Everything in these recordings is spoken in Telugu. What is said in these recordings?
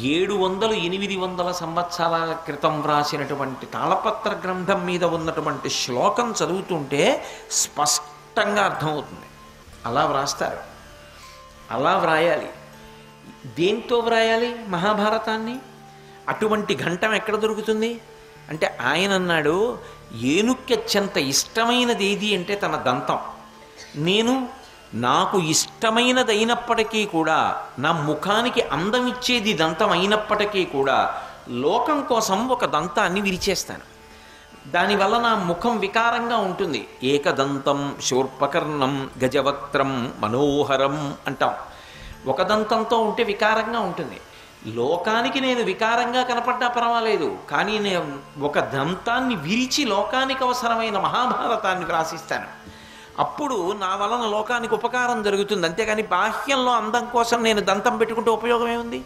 800 సంవత్సరాల క్రితం వ్రాసినటువంటి తాళపత్ర గ్రంథం మీద ఉన్నటువంటి శ్లోకం చదువుతుంటే స్పష్టంగా అర్థమవుతుంది. అలా వ్రాస్తారు, అలా వ్రాయాలి. దేంతో వ్రాయాలి మహాభారతాన్ని? అటువంటి ఘంటం ఎక్కడ దొరుకుతుంది అంటే ఆయన అన్నాడు, ఏనుక్కి అత్యంత ఇష్టమైనది ఏది అంటే తన దంతం. నాకు ఇష్టమైనదైనప్పటికీ కూడా, నా ముఖానికి అందం ఇచ్చేది దంతం అయినప్పటికీ కూడా లోకం కోసం ఒక దంతాన్ని విరిచేస్తాను. దానివల్ల నా ముఖం వికారంగా ఉంటుంది. ఏకదంతం శూర్పకర్ణం గజవక్త్రం మనోహరం అంటాం. ఒక దంతంతో ఉంటే వికారంగా ఉంటుంది. లోకానికి నేను వికారంగా కనపడ్డా పర్వాలేదు, కానీ నేను ఒక దంతాన్ని విరిచి లోకానికి అవసరమైన మహాభారతాన్ని వ్రాసిస్తాను. అప్పుడు నా వలన లోకానికి ఉపకారం జరుగుతుంది. అంతేగాని బాహ్యంలో అందం కోసం నేను దంతం పెట్టుకుంటే ఉపయోగం ఏముంది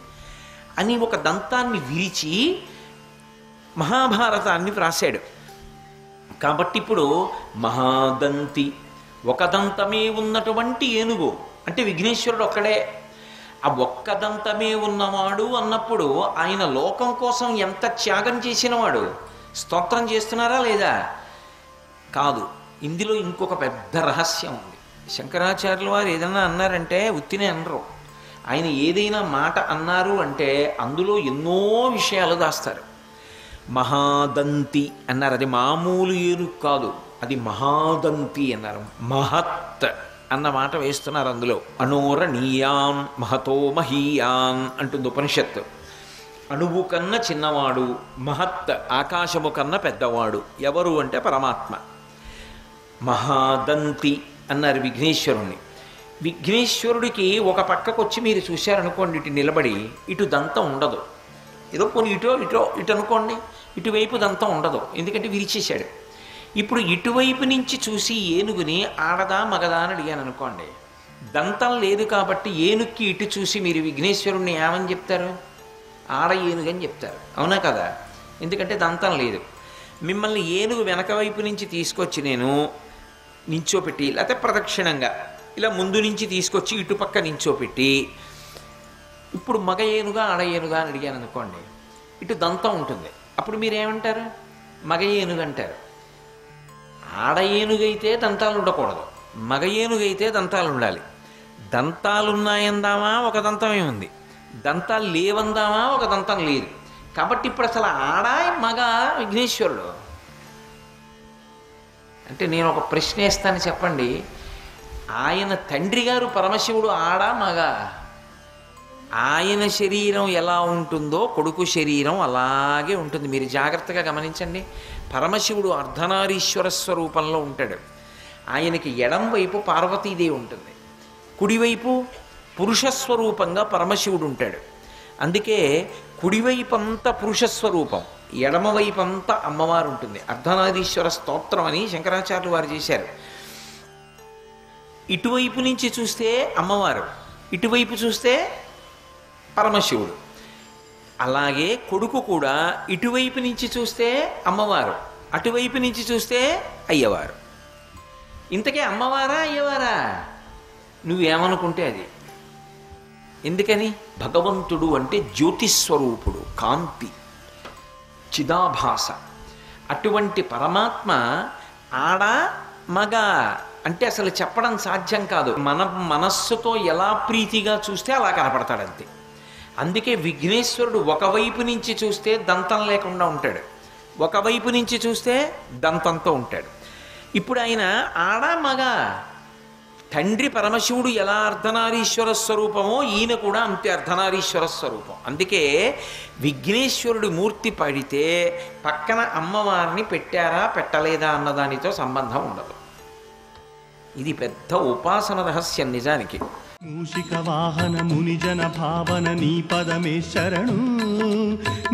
అని ఒక దంతాన్ని విరిచి మహాభారతాన్ని వ్రాసాడు. కాబట్టి ఇప్పుడు మహాదంతి, ఒక దంతమే ఉన్నటువంటి ఏనుగు అంటే విఘ్నేశ్వరుడు ఒక్కడే. ఆ ఒక్క దంతమే ఉన్నవాడు అన్నప్పుడు ఆయన లోకం కోసం ఎంత త్యాగం చేసినవాడు. స్తోత్రం చేస్తున్నారా లేదా? కాదు. ఇందులో ఇంకొక పెద్ద రహస్యం ఉంది. శంకరాచార్యుల వారు ఏదైనా అన్నారంటే ఉత్తినే అనరు. ఆయన ఏదైనా మాట అన్నారు అంటే అందులో ఎన్నో విషయాలు దాస్తారు. మహాదంతి అన్నారు, అది మామూలు ఏనుగు కాదు, అది మహాదంతి అన్నారు. మహత్ అన్న మాట వేస్తున్నారు అందులో. అణోరణీయాన్ మహతో మహీయాన్ అంటుంది ఉపనిషత్తు. అణువు కన్నా చిన్నవాడు, మహత్ ఆకాశము కన్నా పెద్దవాడు. ఎవరు అంటే పరమాత్మ. మహాదంతి అన్నారు విఘ్నేశ్వరుణ్ణి. విఘ్నేశ్వరుడికి ఒక పక్కకు వచ్చి మీరు చూశారనుకోండి, ఇటు నిలబడి ఇటు దంతం ఉండదు. ఏదో కొన్ని ఇటు అనుకోండి, ఇటువైపు దంతం ఉండదు, ఎందుకంటే విరిచేశాడు. ఇప్పుడు ఇటువైపు నుంచి చూసి ఏనుగుని ఆడదా మగదా అని అడిగాను అనుకోండి, దంతం లేదు కాబట్టి ఏనుక్కి ఇటు చూసి మీరు విఘ్నేశ్వరుణ్ణి ఏమని చెప్తారు? ఆడ ఏనుగని చెప్తారు, అవునా కదా? ఎందుకంటే దంతం లేదు. మిమ్మల్ని ఏనుగు వెనక వైపు నుంచి తీసుకొచ్చి నేను నించోపెట్టి, లేకపోతే ప్రదక్షిణంగా ఇలా ముందు నుంచి తీసుకొచ్చి ఇటుపక్క నించోపెట్టి, ఇప్పుడు మగ ఏనుగా ఆడ ఏనుగా అని అడిగాను అనుకోండి, ఇటు దంతం ఉంటుంది. అప్పుడు మీరేమంటారు? మగ ఏనుగు అంటారు. ఆడ ఏనుగైతే దంతాలు ఉండకూడదు, మగ ఏనుగైతే దంతాలు ఉండాలి. దంతాలున్నాయందామా ఒక దంతమే ఉంది, దంతాలు లేవందామా ఒక దంతం లేదు. కాబట్టి ఇప్పుడు అసలు ఆడ మగ విఘ్నేశ్వరుడు అంటే నేను ఒక ప్రశ్న వేస్తాను, చెప్పండి. ఆయన తండ్రి గారు పరమశివుడు ఆడ మగ? ఆయన శరీరం ఎలా ఉంటుందో కొడుకు శరీరం అలాగే ఉంటుంది. మీరు జాగ్రత్తగా గమనించండి. పరమశివుడు అర్ధనారీశ్వర స్వరూపంలో ఉంటాడు. ఆయనకి ఎడం వైపు పార్వతీదేవి ఉంటుంది, కుడివైపు పురుషస్వరూపంగా పరమశివుడు ఉంటాడు. అందుకే కుడివైపంతా పురుషస్వరూపం, ఎడమవైపంతా అమ్మవారు ఉంటుంది. అర్ధనారీశ్వర స్తోత్రం అని శంకరాచార్యులు వారు చేశారు. ఇటువైపు నుంచి చూస్తే అమ్మవారు, ఇటువైపు చూస్తే పరమశివుడు. అలాగే కొడుకు కూడా ఇటువైపు నుంచి చూస్తే అమ్మవారు, అటువైపు నుంచి చూస్తే అయ్యవారు. ఇంతకీ అమ్మవారా అయ్యవారా? నువ్వేమనుకుంటే అది. ఎందుకని? భగవంతుడు అంటే జ్యోతిస్వరూపుడు, కాంతి, చిదాభాస. అటువంటి పరమాత్మ ఆడ మగ అంటే అసలు చెప్పడం సాధ్యం కాదు. మన మనస్సుతో ఎలా ప్రీతిగా చూస్తే అలా కనపడతాడంతే. అందుకే విఘ్నేశ్వరుడు ఒకవైపు నుంచి చూస్తే దంతం లేకుండా ఉంటాడు, ఒకవైపు నుంచి చూస్తే దంతంతో ఉంటాడు. ఇప్పుడు ఆయన ఆడ మగ, తండ్రి పరమశివుడు ఎలా అర్ధనారీశ్వర స్వరూపమో ఈయన కూడా అంతే అర్ధనారీశ్వర స్వరూపం. అందుకే విఘ్నేశ్వరుడి మూర్తి పడితే పక్కన అమ్మవారిని పెట్టారా పెట్టలేదా అన్నదానితో సంబంధం ఉండదు. ఇది పెద్ద ఉపాసన రహస్యం నిజానికి. మూషిక వాహన మునిజన భావన నీ పదమే శరణు,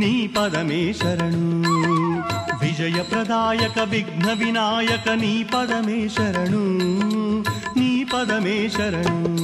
నీ పదమే శరణు. విజయ ప్రదాయక విఘ్న వినాయక నీ పదమే శరణు, నీ పదమే శరణు.